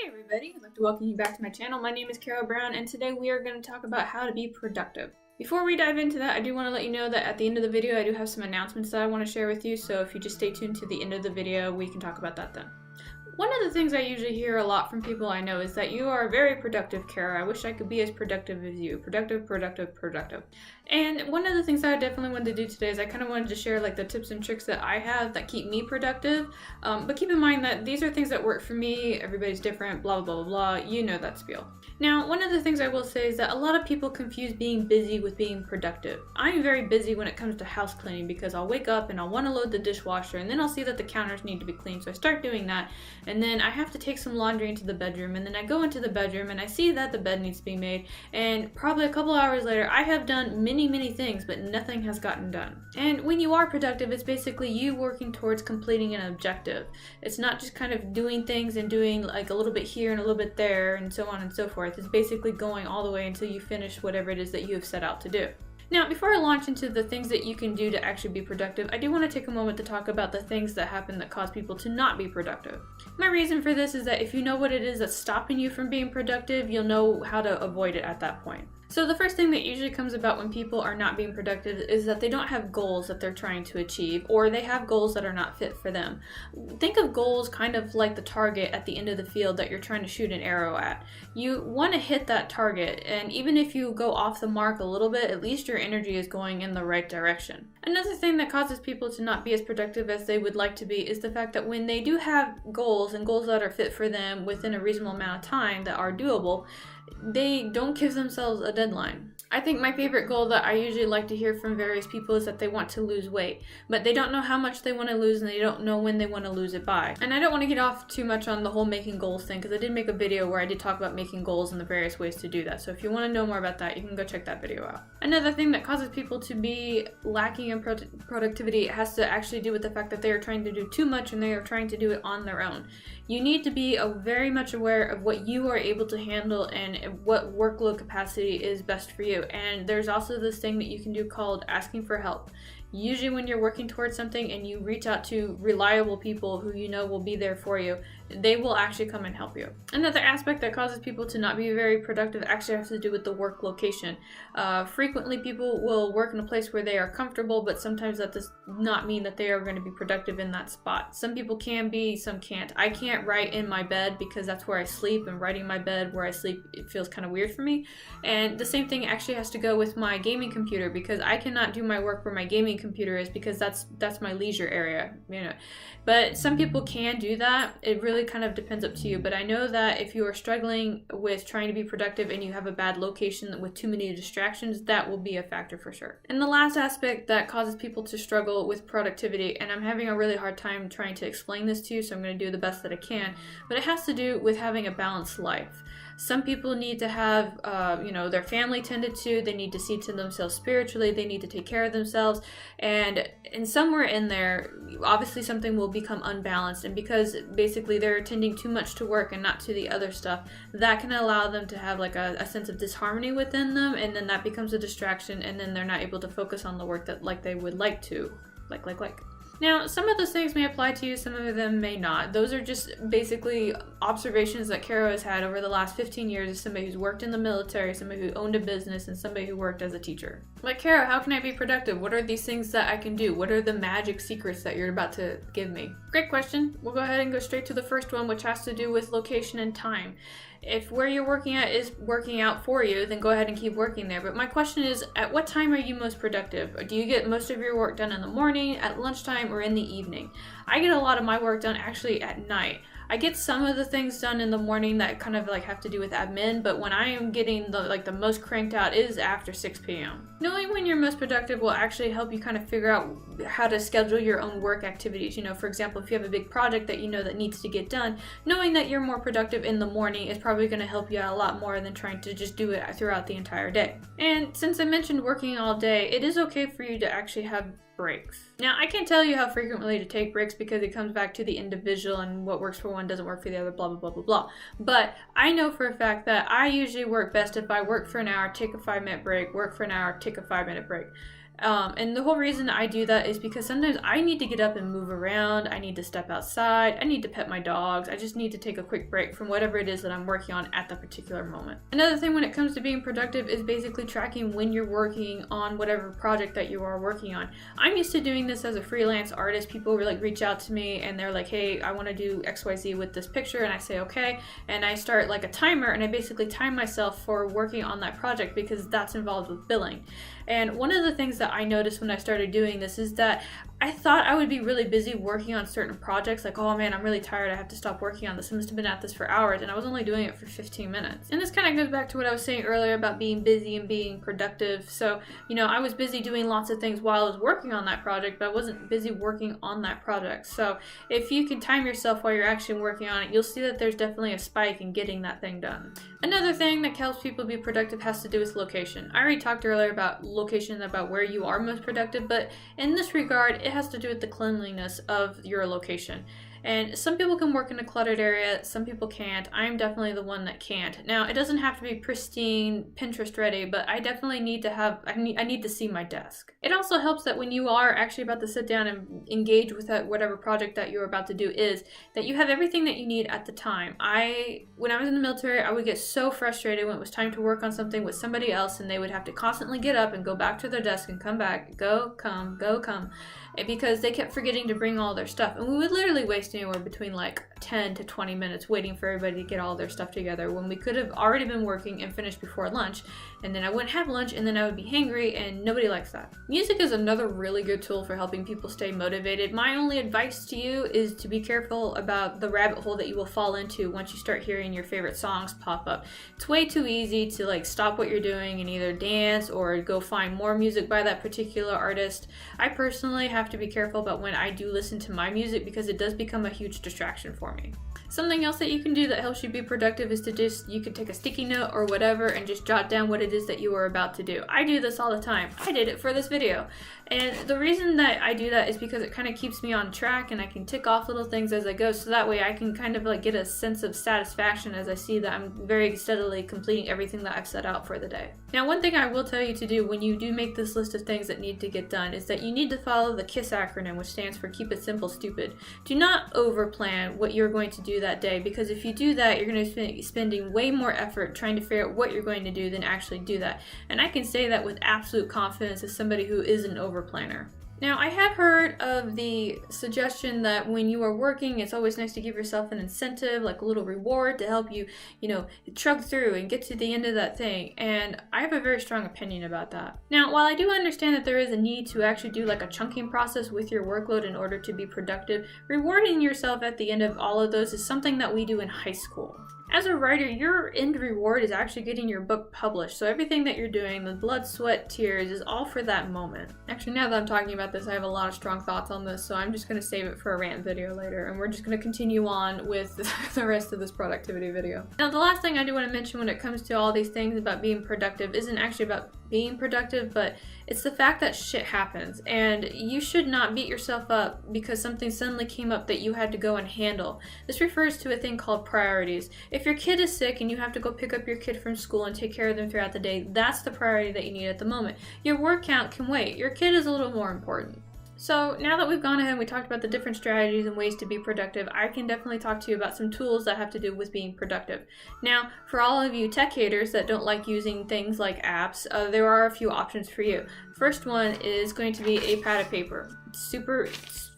Hey everybody, I'd like to welcome you back to my channel. My name is Carol Brown and today we are going to talk about how to be productive. Before we dive into that, I do want to let you know that at the end of the video I do have some announcements that I want to share with you, so if you just stay tuned to the end of the video, we can talk about that then. One of the things I usually hear a lot from people I know is that you are very productive, Kara. I wish I could be as productive as you. Productive, productive, productive. And one of the things that I definitely wanted to do today is I kind of wanted to share like the tips and tricks that I have that keep me productive. But keep in mind that these are things that work for me. Everybody's different, blah, blah, blah, blah. You know that spiel. Now, one of the things I will say is that a lot of people confuse being busy with being productive. I'm very busy when it comes to house cleaning because I'll wake up and I'll want to load the dishwasher and then I'll see that the counters need to be cleaned. So I start doing that. And then I have to take some laundry into the bedroom, and then I go into the bedroom and I see that the bed needs to be made, and probably a couple hours later I have done many things, but nothing has gotten done. And when you are productive, it's basically you working towards completing an objective. It's not just kind of doing things and doing like a little bit here and a little bit there and so on and so forth. It's basically going all the way until you finish whatever it is that you have set out to do. Now, before I launch into the things that you can do to actually be productive, I do want to take a moment to talk about the things that happen that cause people to not be productive. My reason for this is that if you know what it is that's stopping you from being productive, you'll know how to avoid it at that point. So the first thing that usually comes about when people are not being productive is that they don't have goals that they're trying to achieve, or they have goals that are not fit for them. Think of goals kind of like the target at the end of the field that you're trying to shoot an arrow at. You want to hit that target, and even if you go off the mark a little bit, at least your energy is going in the right direction. Another thing that causes people to not be as productive as they would like to be is the fact that when they do have goals and goals that are fit for them within a reasonable amount of time that are doable, they don't give themselves a deadline. I think my favorite goal that I usually like to hear from various people is that they want to lose weight, but they don't know how much they want to lose and they don't know when they want to lose it by. And I don't want to get off too much on the whole making goals thing, because I did make a video where I did talk about making goals and the various ways to do that. So if you want to know more about that, you can go check that video out. Another thing that causes people to be lacking in productivity has to actually do with the fact that they are trying to do too much and they are trying to do it on their own. You need to be very much aware of what you are able to handle and what workload capacity is best for you. And there's also this thing that you can do called asking for help. Usually when you're working towards something and you reach out to reliable people who you know will be there for you, they will actually come and help you. Another aspect that causes people to not be very productive actually has to do with the work location. Frequently people will work in a place where they are comfortable, but sometimes that does not mean that they are going to be productive in that spot. Some people can be, some can't. I can't write in my bed because that's where I sleep, and writing in my bed where I sleep, it feels kind of weird for me. And the same thing actually has to go with my gaming computer, because I cannot do my work where my gaming computer is, because that's my leisure area, you know. But some people can do that. It really kind of depends up to you. But I know that if you are struggling with trying to be productive and you have a bad location with too many distractions, that will be a factor for sure. And the last aspect that causes people to struggle with productivity, and I'm having a really hard time trying to explain this to you, so I'm going to do the best that I can, but it has to do with having a balanced life. Some people need to have, their family tended to. They need to see to themselves spiritually. They need to take care of themselves. And somewhere in there, obviously something will become unbalanced. And because basically they're attending too much to work and not to the other stuff, that can allow them to have like a sense of disharmony within them. And then that becomes a distraction. And then they're not able to focus on the work that like they would like to. Now, some of those things may apply to you, some of them may not. Those are just basically observations that Kara has had over the last 15 years as somebody who's worked in the military, somebody who owned a business, and somebody who worked as a teacher. But Kara, how can I be productive? What are these things that I can do? What are the magic secrets that you're about to give me? Great question. We'll go ahead and go straight to the first one, which has to do with location and time. If where you're working at is working out for you, then go ahead and keep working there. But my question is, at what time are you most productive? Or do you get most of your work done in the morning, at lunchtime, or in the evening? I get a lot of my work done actually at night. I get some of the things done in the morning that kind of like have to do with admin, but when I am getting the most cranked out is after 6 p.m. Knowing when you're most productive will actually help you kind of figure out how to schedule your own work activities. You know, for example, if you have a big project that you know that needs to get done, knowing that you're more productive in the morning is probably going to help you out a lot more than trying to just do it throughout the entire day. And since I mentioned working all day, it is okay for you to actually have breaks. Now, I can't tell you how frequently to take breaks because it comes back to the individual and what works for one doesn't work for the other, blah, blah, blah, blah, blah. But I know for a fact that I usually work best if I work for an hour, take a 5-minute break, work for an hour, take a 5-minute break. And the whole reason I do that is because sometimes I need to get up and move around, I need to step outside, I need to pet my dogs, I just need to take a quick break from whatever it is that I'm working on at the particular moment. Another thing when it comes to being productive is basically tracking when you're working on whatever project that you are working on. I'm used to doing this as a freelance artist. People reach out to me and they're like, hey, I want to do XYZ with this picture, and I say okay, and I start like a timer, and I basically time myself for working on that project because that's involved with billing. And one of the things that I noticed when I started doing this is that I thought I would be really busy working on certain projects, like, oh man, I'm really tired, I have to stop working on this. I must have been at this for hours, and I was only doing it for 15 minutes. And this kind of goes back to what I was saying earlier about being busy and being productive. So, I was busy doing lots of things while I was working on that project, but I wasn't busy working on that project. So if you can time yourself while you're actually working on it, you'll see that there's definitely a spike in getting that thing done. Another thing that helps people be productive has to do with location. I already talked earlier about location, about where you are most productive, but in this regard, it has to do with the cleanliness of your location. And some people can work in a cluttered area, some people can't. I'm definitely the one that can't. Now, it doesn't have to be pristine, Pinterest ready, but I definitely need to have, I need to see my desk. It also helps that when you are actually about to sit down and engage with whatever project that you're about to do is, that you have everything that you need at the time. When I was in the military, I would get so frustrated when it was time to work on something with somebody else, and they would have to constantly get up and go back to their desk and come back, go, come, because they kept forgetting to bring all their stuff. And we would literally waste anywhere between like 10 to 20 minutes waiting for everybody to get all their stuff together when we could have already been working and finished before lunch, and then I wouldn't have lunch, and then I would be hangry, and nobody likes that. Music is another really good tool for helping people stay motivated. My only advice to you is to be careful about the rabbit hole that you will fall into once you start hearing your favorite songs pop up. It's way too easy to stop what you're doing and either dance or go find more music by that particular artist. I personally have to be careful about when I do listen to my music because it does become a huge distraction for me. Something else that you can do that helps you be productive is to you could take a sticky note or whatever and just jot down what it is that you are about to do. I do this all the time. I did it for this video. And the reason that I do that is because it kind of keeps me on track, and I can tick off little things as I go, so that way I can kind of get a sense of satisfaction as I see that I'm very steadily completing everything that I've set out for the day. Now, one thing I will tell you to do when you do make this list of things that need to get done is that you need to follow the KISS acronym, which stands for Keep It Simple Stupid. Do not overplan what you're going to do that day, because if you do that, you're going to be spending way more effort trying to figure out what you're going to do than actually do that. And I can say that with absolute confidence as somebody who is an overplanner. Now, I have heard of the suggestion that when you are working, it's always nice to give yourself an incentive, like a little reward to help you, chug through and get to the end of that thing. And I have a very strong opinion about that. Now, while I do understand that there is a need to actually do a chunking process with your workload in order to be productive, rewarding yourself at the end of all of those is something that we do in high school. As a writer, your end reward is actually getting your book published. So everything that you're doing, the blood, sweat, tears, is all for that moment. Actually, now that I'm talking about this, I have a lot of strong thoughts on this, so I'm just going to save it for a rant video later, and we're just going to continue on with the rest of this productivity video. Now, the last thing I do want to mention when it comes to all these things about being productive isn't actually about being productive, but it's the fact that shit happens, and you should not beat yourself up because something suddenly came up that you had to go and handle. This refers to a thing called priorities. If your kid is sick and you have to go pick up your kid from school and take care of them throughout the day, that's the priority that you need at the moment. Your word count can wait. Your kid is a little more important. So now that we've gone ahead and we talked about the different strategies and ways to be productive, I can definitely talk to you about some tools that have to do with being productive. Now, for all of you tech haters that don't like using things like apps, there are a few options for you. First one is going to be a pad of paper.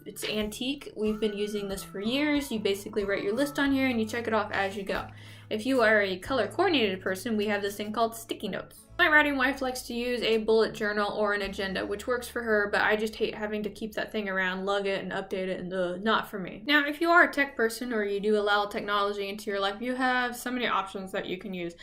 It's antique. We've been using this for years. You basically write your list on here and you check it off as you go. If you are a color coordinated person, we have this thing called sticky notes. My writing wife likes to use a bullet journal or an agenda, which works for her, but I just hate having to keep that thing around, lug it, and update it, and not for me. Now, if you are a tech person or you do allow technology into your life, you have so many options that you can use.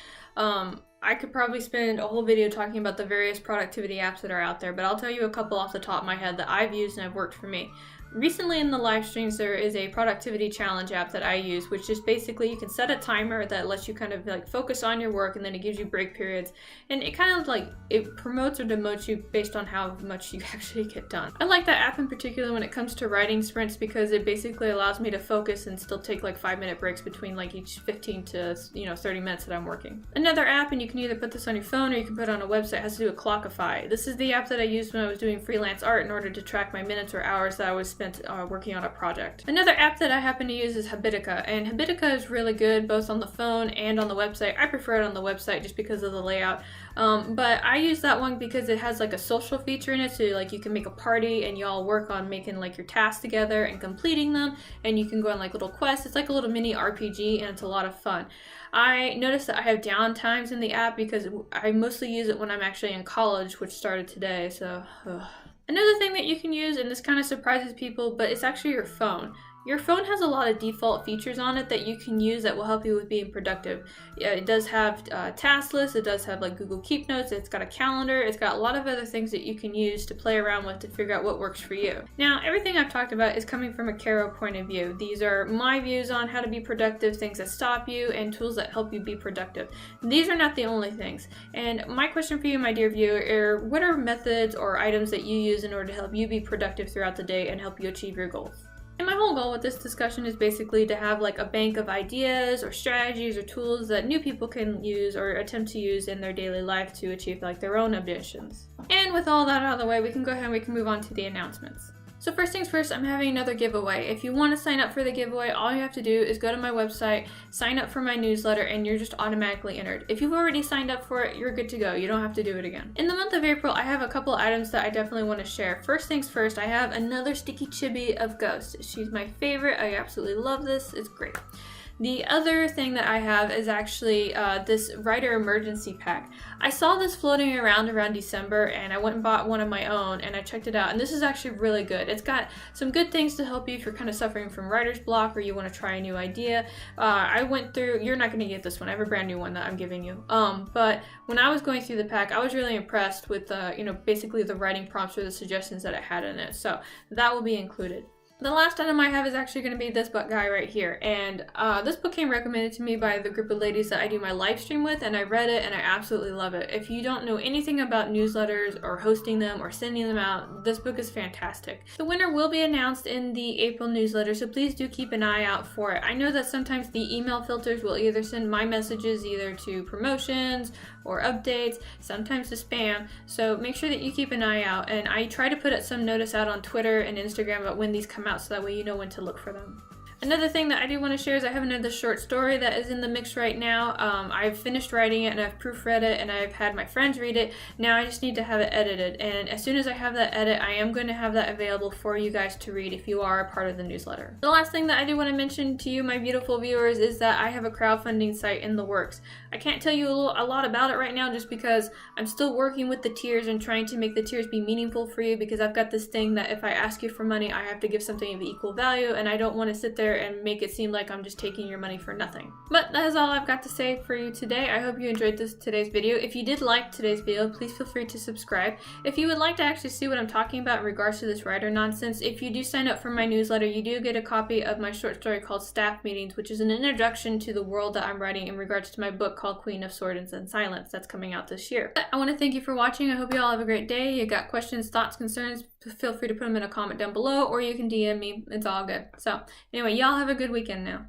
I could probably spend a whole video talking about the various productivity apps that are out there, but I'll tell you a couple off the top of my head that I've used and have worked for me. Recently in the live streams, there is a productivity challenge app that I use, which is basically you can set a timer that lets you kind of like focus on your work, and then it gives you break periods, and it kind of like it promotes or demotes you based on how much you actually get done. I like that app in particular when it comes to writing sprints because it basically allows me to focus and still take like 5-minute breaks between like each 15 to 30 minutes that I'm working. Another app, and you can either put this on your phone or you can put it on a website, has to do with Clockify. This is the app that I used when I was doing freelance art in order to track my minutes or hours that I was spent working on a project. Another app that I happen to use is Habitica, and Habitica is really good both on the phone and on the website. I prefer it on the website just because of the layout, but I use that one because it has like a social feature in it, so like you can make a party and you all work on making like your tasks together and completing them, and you can go on like little quests. It's like a little mini RPG and it's a lot of fun. I noticed that I have down times in the app because I mostly use it when I'm actually in college, which started today, so Another thing that you can use, and this kind of surprises people, but it's actually your phone. Your phone has a lot of default features on it that you can use that will help you with being productive. It does have task lists, it does have like Google Keep Notes, it's got a calendar, it's got a lot of other things that you can use to play around with to figure out what works for you. Now, everything I've talked about is coming from a Caro point of view. These are my views on how to be productive, things that stop you, and tools that help you be productive. These are not the only things. And my question for you, my dear viewer, are what are methods or items that you use in order to help you be productive throughout the day and help you achieve your goals? And my whole goal with this discussion is basically to have like a bank of ideas or strategies or tools that new people can use or attempt to use in their daily life to achieve like their own ambitions. And with all that out of the way, we can go ahead and we can move on to the announcements. So first things first, I'm having another giveaway. If you want to sign up for the giveaway, all you have to do is go to my website, sign up for my newsletter, and you're just automatically entered. If you've already signed up for it, you're good to go. You don't have to do it again. In the month of April, I have a couple items that I definitely want to share. First things first, I have another sticky chibi of Ghost. She's my favorite. I absolutely love this. It's great. The other thing that I have is actually this writer emergency pack. I saw this floating around December, and I went and bought one of my own, and I checked it out, and this is actually really good. It's got some good things to help you if you're kind of suffering from writer's block or you want to try a new idea. I went through, you're not going to get this one, I have a brand new one that I'm giving you. But when I was going through the pack, I was really impressed with basically the writing prompts or the suggestions that it had in it, so that will be included. The last item I have is actually going to be this book guy right here, and this book came recommended to me by the group of ladies that I do my live stream with, and I read it and I absolutely love it. If you don't know anything about newsletters or hosting them or sending them out, this book is fantastic. The winner will be announced in the April newsletter, so please do keep an eye out for it. I know that sometimes the email filters will either send my messages either to promotions or updates, sometimes to spam, so make sure that you keep an eye out, and I try to put some notice out on Twitter and Instagram about when these come out so that way you know when to look for them. Another thing that I do want to share is I have another short story that is in the mix right now. I've finished writing it and I've proofread it and I've had my friends read it. Now I just need to have it edited, and as soon as I have that edit, I am going to have that available for you guys to read if you are a part of the newsletter. The last thing that I do want to mention to you, my beautiful viewers, is that I have a crowdfunding site in the works. I can't tell you a lot about it right now just because I'm still working with the tiers and trying to make the tiers be meaningful for you, because I've got this thing that if I ask you for money, I have to give something of equal value, and I don't want to sit there and make it seem like I'm just taking your money for nothing. But that is all I've got to say for you today. I hope you enjoyed today's video. If you did like today's video, please feel free to subscribe. If you would like to actually see what I'm talking about in regards to this writer nonsense, if you do sign up for my newsletter, you do get a copy of my short story called Staff Meetings, which is an introduction to the world that I'm writing in regards to my book called Queen of Swords and Silence that's coming out this year. I want to thank you for watching. I hope you all have a great day. You got questions, thoughts, concerns, feel free to put them in a comment down below, or you can DM me. It's all good. So anyway, y'all have a good weekend now.